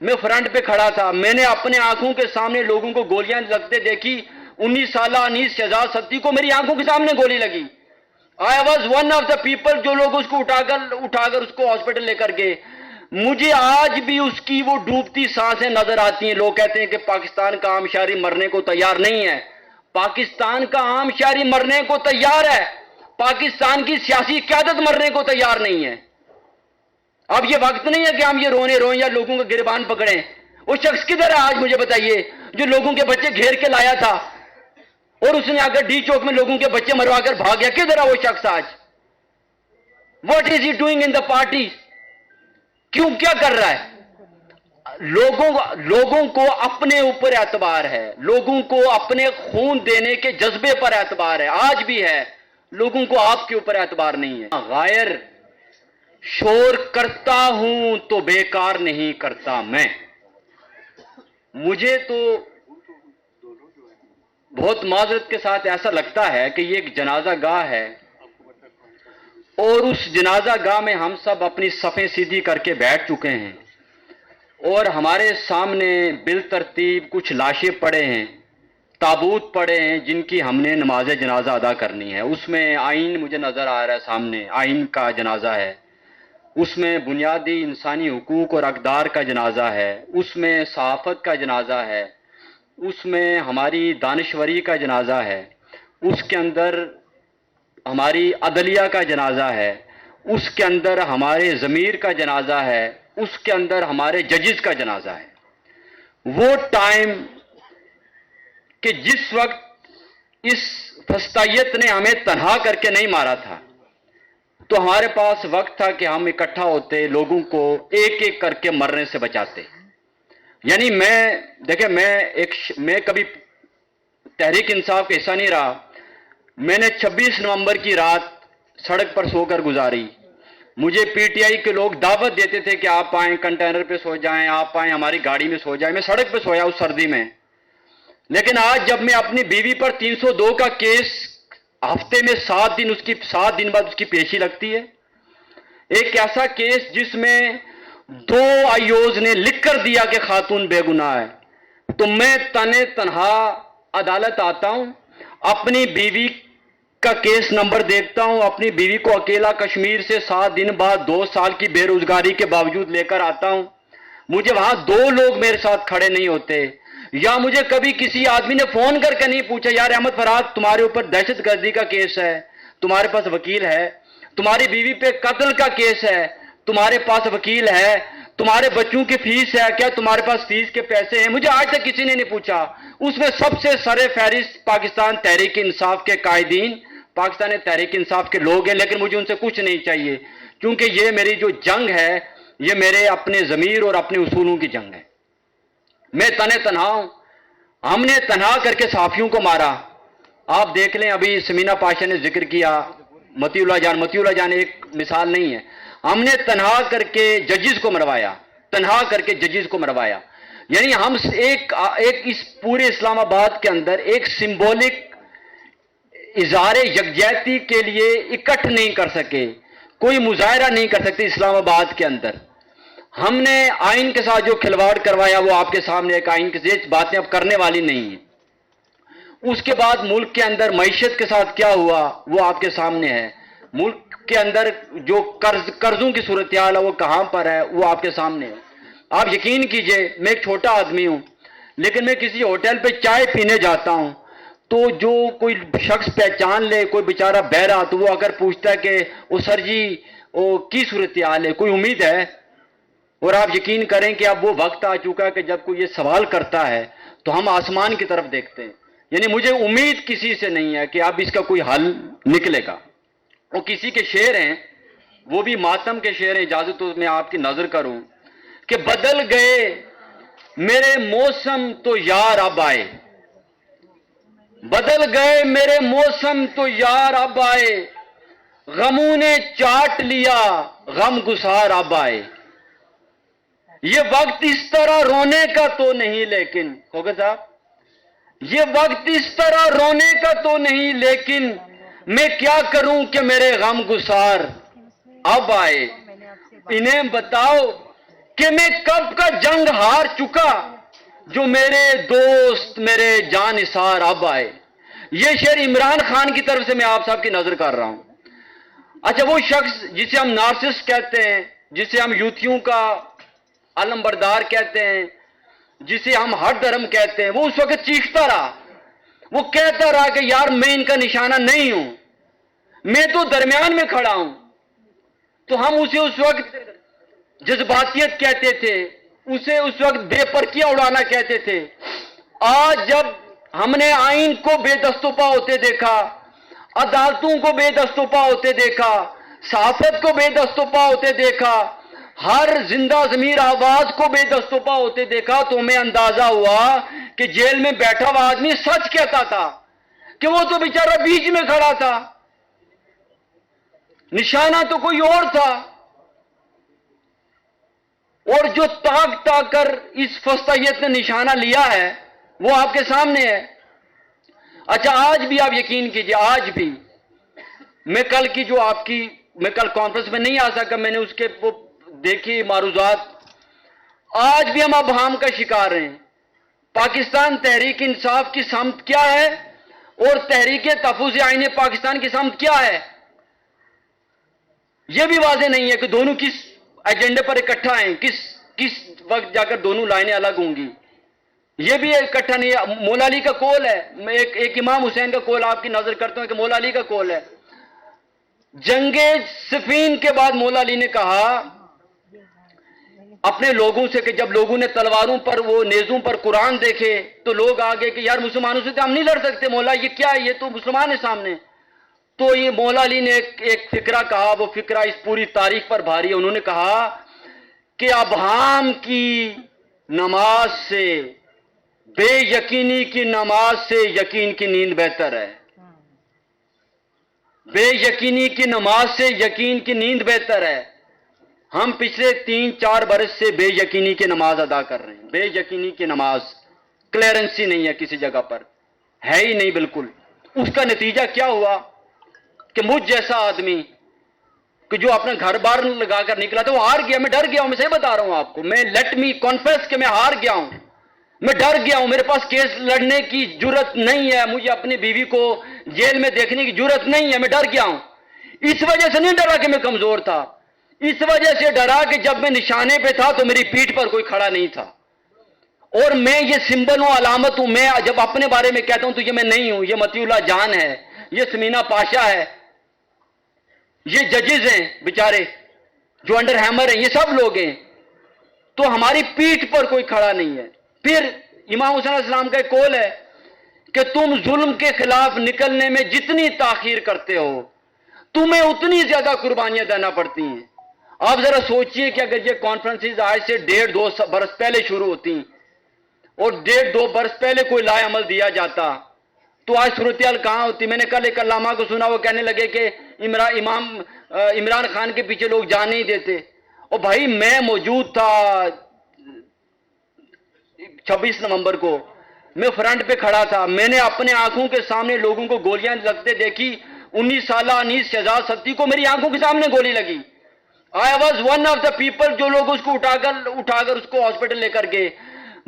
میں فرنٹ پہ کھڑا تھا، میں نے اپنے آنکھوں کے سامنے لوگوں کو گولیاں لگتے دیکھی. 19 سالہ انیس شہزاد ستی کو میری آنکھوں کے سامنے گولی لگی. I was one of the people جو لوگ اس کو اٹھا کر اس کو ہاسپٹل لے کر گئے. مجھے آج بھی اس کی وہ ڈوبتی سانسیں نظر آتی ہیں. لوگ کہتے ہیں کہ پاکستان کا عام شہری مرنے کو تیار نہیں ہے. پاکستان کا عام شہری مرنے کو تیار ہے، پاکستان کی سیاسی قیادت مرنے کو تیار نہیں ہے. اب یہ وقت نہیں ہے کہ ہم یہ روئیں یا لوگوں کا گریبان پکڑیں. وہ شخص کدھر ہے آج مجھے بتائیے جو لوگوں کے بچے گھیر کے لایا تھا اور اس نے آ کر ڈی چوک میں لوگوں کے بچے مروا کر بھاگ گیا؟ کدھر ہے وہ شخص آج؟ What is he doing in the party? کیوں کیا کر رہا ہے؟ لوگوں کو اپنے اوپر اعتبار ہے، لوگوں کو اپنے خون دینے کے جذبے پر اعتبار ہے، آج بھی ہے. لوگوں کو آپ کے اوپر اعتبار نہیں ہے. غائر شور کرتا ہوں تو بیکار نہیں کرتا میں. مجھے تو بہت معذرت کے ساتھ ایسا لگتا ہے کہ یہ ایک جنازہ گاہ ہے اور اس جنازہ گاہ میں ہم سب اپنی صفیں سیدھی کر کے بیٹھ چکے ہیں اور ہمارے سامنے بالترتیب کچھ لاشیں پڑے ہیں، تابوت پڑے ہیں جن کی ہم نے نماز جنازہ ادا کرنی ہے. اس میں آئین مجھے نظر آ رہا ہے سامنے، آئین کا جنازہ ہے. اس میں بنیادی انسانی حقوق اور اقدار کا جنازہ ہے. اس میں صحافت کا جنازہ ہے. اس میں ہماری دانشوری کا جنازہ ہے. اس کے اندر ہماری عدلیہ کا جنازہ ہے. اس کے اندر ہمارے ضمیر کا جنازہ ہے. اس کے اندر ہمارے ججز کا جنازہ ہے. وہ ٹائم کہ جس وقت اس فسطائیت نے ہمیں تنہا کر کے نہیں مارا تھا تو ہمارے پاس وقت تھا کہ ہم اکٹھا ہوتے، لوگوں کو ایک ایک کر کے مرنے سے بچاتے. یعنی میں کبھی تحریک انصاف کا حصہ نہیں رہا. میں نے 26 نومبر کی رات سڑک پر سو کر گزاری. مجھے پی ٹی آئی کے لوگ دعوت دیتے تھے کہ آپ آئیں کنٹینر پہ سو جائیں، آپ آئیں ہماری گاڑی میں سو جائیں. میں سڑک پہ سویا اس سردی میں. لیکن آج جب میں اپنی بیوی پر 302 کا کیس ہفتے میں 7 دن بعد اس کی پیشی لگتی ہے، ایک ایسا کیس جس میں 2 آئیوز نے لکھ کر دیا کہ خاتون بے گناہ ہے، تو میں تنہا عدالت آتا ہوں، اپنی بیوی کا کیس نمبر دیکھتا ہوں، اپنی بیوی کو اکیلا کشمیر سے 7 دن بعد 2 سال کی بے روزگاری کے باوجود لے کر آتا ہوں. مجھے وہاں 2 لوگ میرے ساتھ کھڑے نہیں ہوتے. یا مجھے کبھی کسی آدمی نے فون کر کے نہیں پوچھا یار احمد فرات تمہارے اوپر دہشت گردی کا کیس ہے، تمہارے پاس وکیل ہے، تمہاری بیوی پہ قتل کا کیس ہے، تمہارے پاس وکیل ہے، تمہارے بچوں کی فیس ہے، کیا تمہارے پاس فیس کے پیسے ہیں؟ مجھے آج تک کسی نے نہیں پوچھا. اس میں سب سے سر فہرست پاکستان تحریک انصاف کے قائدین، پاکستان تحریک انصاف کے لوگ ہیں. لیکن مجھے ان سے کچھ نہیں چاہیے کیونکہ یہ میری جو جنگ ہے یہ میرے اپنے ضمیر اور اپنے اصولوں کی جنگ ہے. میں تنہا ہوں. ہم نے تنہا کر کے صحافیوں کو مارا. آپ دیکھ لیں ابھی سمینا پاشا نے ذکر کیا متی اللہ جان ایک مثال نہیں ہے. ہم نے تنہا کر کے ججز کو مروایا. یعنی ہم ایک اس پورے اسلام آباد کے اندر ایک سمبولک اظہار یکجہتی کے لیے اکٹھ نہیں کر سکے، کوئی مظاہرہ نہیں کر سکتے اسلام آباد کے اندر. ہم نے آئین کے ساتھ جو کھلواڑ کروایا وہ آپ کے سامنے ایک آئین کی باتیں اب کرنے والی نہیں ہیں. اس کے بعد ملک کے اندر معیشت کے ساتھ کیا ہوا وہ آپ کے سامنے ہے. ملک کے اندر جو قرضوں کی صورتحال ہے وہ کہاں پر ہے وہ آپ کے سامنے ہے. آپ یقین کیجئے میں ایک چھوٹا آدمی ہوں لیکن میں کسی ہوٹل پہ چائے پینے جاتا ہوں تو جو کوئی شخص پہچان لے، کوئی بیچارہ بہرا، تو وہ اگر پوچھتا ہے کہ وہ سر جی وہ کی صورتحال ہے، کوئی امید ہے؟ اور آپ یقین کریں کہ اب وہ وقت آ چکا ہے کہ جب کوئی یہ سوال کرتا ہے تو ہم آسمان کی طرف دیکھتے ہیں. یعنی مجھے امید کسی سے نہیں ہے کہ اب اس کا کوئی حل نکلے گا. وہ کسی کے شعر ہیں، وہ بھی ماتم کے شعر ہیں. اجازت تو میں آپ کی نظر کروں کہ بدل گئے میرے موسم تو یار اب آئے، بدل گئے میرے موسم تو یار اب آئے، غموں نے چاٹ لیا غم گسار اب آئے. یہ وقت اس طرح رونے کا تو نہیں لیکن ہوگا صاحب، یہ وقت اس طرح رونے کا تو نہیں لیکن میں کیا کروں کہ میرے غم گسار اب آئے. انہیں بتاؤ کہ میں کب کا جنگ ہار چکا، جو میرے دوست میرے جان نثار اب آئے. یہ شعر عمران خان کی طرف سے میں آپ صاحب کی نظر کر رہا ہوں. اچھا، وہ شخص جسے ہم نارسسٹ کہتے ہیں، جسے ہم یوتھیوں کا علم بردار کہتے ہیں، جسے ہم ہر دھرم کہتے ہیں، وہ اس وقت چیختا رہا، وہ کہتا رہا کہ یار میں ان کا نشانہ نہیں ہوں، میں تو درمیان میں کھڑا ہوں. تو ہم اسے اس وقت جذباتیت کہتے تھے، اسے اس وقت بے پرکیاں اڑانا کہتے تھے. آج جب ہم نے آئین کو بے دست و پا ہوتے دیکھا، عدالتوں کو بے دست و پا ہوتے دیکھا، صحافت کو بے دست و پا ہوتے دیکھا، ہر زندہ ضمیر آواز کو بے دست و پا ہوتے دیکھا، تو ہمیں اندازہ ہوا کہ جیل میں بیٹھا ہوا آدمی سچ کہتا تھا، کہ وہ تو بیچارہ بیچ میں کھڑا تھا، نشانہ تو کوئی اور تھا. اور جو تاک تاک کر اس فسطائیت نے نشانہ لیا ہے وہ آپ کے سامنے ہے. اچھا، آج بھی آپ یقین کیجئے، آج بھی میں کل کی جو آپ کی، میں کل کانفرنس میں نہیں آ سکا، میں نے اس کے وہ دیکھی معروضات. آج بھی ہم ابہام کا شکار ہیں. پاکستان تحریک انصاف کی سمت کیا ہے اور تحریک تحفظ آئین پاکستان کی سمت کیا ہے، یہ بھی واضح نہیں ہے کہ دونوں کس ایجنڈے پر اکٹھا ہیں، کس وقت جا کر دونوں لائنیں الگ ہوں گی، یہ بھی اکٹھا نہیں ہے. مولا علی کا قول ہے، میں ایک امام حسین کا قول آپ کی نظر کرتا ہوں کہ مولا علی کا قول ہے. جنگ صفین کے بعد مولا علی نے کہا اپنے لوگوں سے کہ جب لوگوں نے تلواروں پر، وہ نیزوں پر قرآن دیکھے تو لوگ آگے کہ یار مسلمانوں سے تو ہم نہیں لڑ سکتے مولا، یہ کیا ہے، یہ تو مسلمان ہے سامنے. تو یہ مولا علی نے ایک فقرہ کہا، وہ فقرہ اس پوری تاریخ پر بھاری ہے. انہوں نے کہا کہ ابہام کی نماز سے، بے یقینی کی نماز سے یقین کی نیند بہتر ہے. بے یقینی کی نماز سے یقین کی نیند بہتر ہے. ہم پچھلے 3-4 برس سے بے یقینی کی نماز ادا کر رہے ہیں. بے یقینی کی نماز، کلیئرنسی نہیں ہے کسی جگہ پر، ہے ہی نہیں بالکل. اس کا نتیجہ کیا ہوا کہ مجھ جیسا آدمی کہ جو اپنا گھر بار لگا کر نکلا تھا وہ ہار گیا. میں ڈر گیا ہوں، میں صحیح بتا رہا ہوں آپ کو. میں لیٹ می کانفیس کہ میں ہار گیا ہوں، میں ڈر گیا ہوں. میرے پاس کیس لڑنے کی جرت نہیں ہے، مجھے اپنی بیوی کو جیل میں دیکھنے کی جرت نہیں ہے. میں ڈر گیا ہوں. اس وجہ سے نہیں ڈرا کہ میں کمزور تھا، اس وجہ سے ڈرا کہ جب میں نشانے پہ تھا تو میری پیٹھ پر کوئی کھڑا نہیں تھا. اور میں یہ سمبل ہوں، علامت ہوں. میں جب اپنے بارے میں کہتا ہوں تو یہ میں نہیں ہوں. یہ متی اللہ جان ہے، یہ سمینہ پاشا ہے، یہ ججز ہیں بیچارے جو انڈر ہیمر ہیں، یہ سب لوگ ہیں. تو ہماری پیٹھ پر کوئی کھڑا نہیں ہے. پھر امام حسین علیہ السلام کا ایک قول ہے کہ تم ظلم کے خلاف نکلنے میں جتنی تاخیر کرتے ہو تمہیں اتنی زیادہ قربانیاں دینا پڑتی ہیں. آپ ذرا سوچئے کہ اگر یہ کانفرنسز آج سے 1.5-2 برس پہلے شروع ہوتی اور 1.5-2 برس پہلے کوئی لائے عمل دیا جاتا تو آج صورتحال کہاں ہوتی. میں نے کل ایک علامہ کو سنا، وہ کہنے لگے کہ عمران خان کے پیچھے لوگ جان نہیں دیتے. اور بھائی میں موجود تھا 26 نومبر کو، میں فرنٹ پہ کھڑا تھا، میں نے اپنے آنکھوں کے سامنے لوگوں کو گولیاں لگتے دیکھی. 19 سالہ انیس شہزاد ستی کو میری آنکھوں کے سامنے گولی لگی. I was one of the people جو لوگ اس کو اٹھا کر اس کو ہاسپٹل لے کر گئے.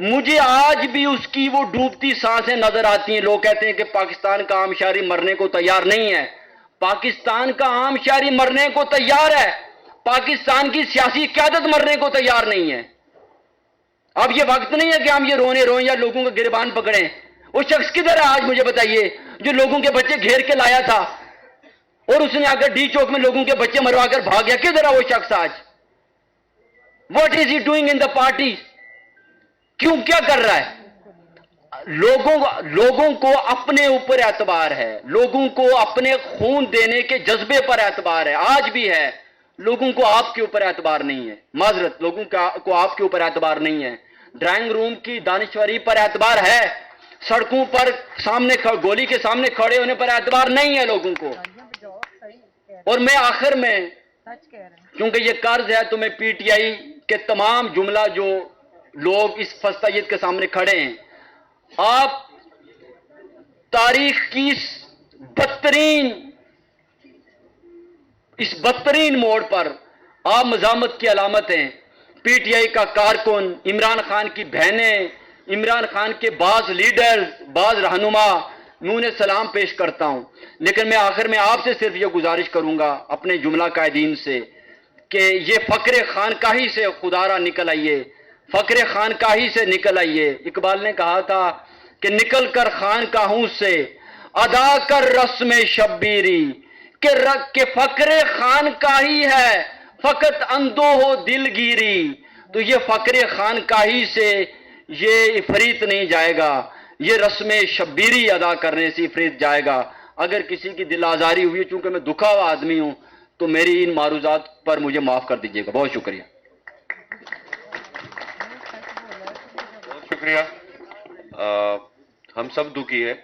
مجھے آج بھی اس کی وہ ڈوبتی سانسیں نظر آتی ہیں. لوگ کہتے ہیں کہ پاکستان کا عام شہری مرنے کو تیار نہیں ہے. پاکستان کا عام شہری مرنے کو تیار ہے، پاکستان کی سیاسی قیادت مرنے کو تیار نہیں ہے. اب یہ وقت نہیں ہے کہ ہم یہ روئیں یا لوگوں کا گریبان پکڑیں. وہ شخص کدھر ہے آج مجھے بتائیے جو لوگوں کے بچے گھیر کے لایا تھا اور اس نے آ کر ڈی چوک میں لوگوں کے بچے مروا کر بھاگ گیا؟ کدھر ہے وہ شخص آج؟ What is he doing in the party? کیوں، کیا کر رہا ہے؟ لوگوں کو اپنے اوپر اعتبار ہے، لوگوں کو اپنے خون دینے کے جذبے پر اعتبار ہے، آج بھی ہے. لوگوں کو آپ کے اوپر اعتبار نہیں ہے. معذرت، لوگوں کو آپ کے اوپر اعتبار نہیں ہے. ڈرائنگ روم کی دانشوری پر اعتبار ہے، سڑکوں پر سامنے گولی کے سامنے کھڑے ہونے پر اعتبار نہیں ہے لوگوں کو. اور میں آخر میں، کیونکہ یہ قرض ہے تو میں پی ٹی آئی کے تمام جملہ جو لوگ اس فسطائیت کے سامنے کھڑے ہیں، آپ تاریخ کی اس بدترین موڑ پر آپ مزاحمت کی علامت ہیں. پی ٹی آئی کا کارکن، عمران خان کی بہنیں، عمران خان کے بعض لیڈرز، بعض رہنما، میں انہیں سلام پیش کرتا ہوں. لیکن میں آخر میں آپ سے صرف یہ گزارش کروں گا اپنے جملہ قائدین سے کہ یہ فقر خانقاہی سے خدارا نکل آئیے، فقر خانقاہی سے نکل آئیے. اقبال نے کہا تھا کہ نکل کر خانقاہوں سے ادا کر رسم شبیری، کہ فقر خانقاہی ہے فقط اندو ہو دلگیری. تو یہ فقر خانقاہی سے یہ افریت نہیں جائے گا، یہ رسم شبیری ادا کرنے سے افریت جائے گا. اگر کسی کی دل آزاری ہوئی، چونکہ میں دکھا ہوا آدمی ہوں، تو میری ان معروضات پر مجھے معاف کر دیجیے گا. بہت شکریہ. بہت شکریہ. ہم سب دکھی ہے.